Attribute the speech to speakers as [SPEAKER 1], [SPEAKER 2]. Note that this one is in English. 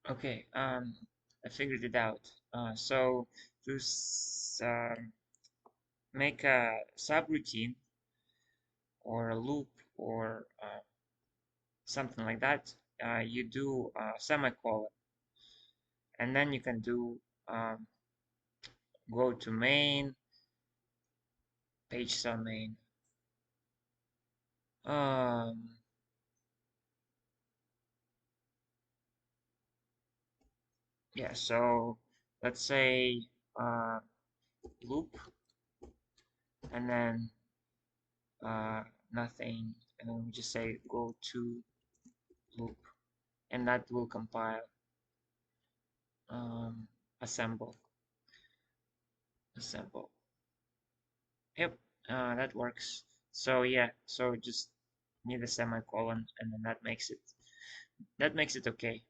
[SPEAKER 1] Okay, I figured it out. So to make a subroutine or a loop or something like that, you do a semicolon, and then you can do go to main, page sum main. Um, yeah, so let's say uh, loop, and then uh, nothing, and then we just say go to loop, and that will compile. um, assemble assemble. Yep, that works. So yeah, so just need a semicolon, and then that makes it okay.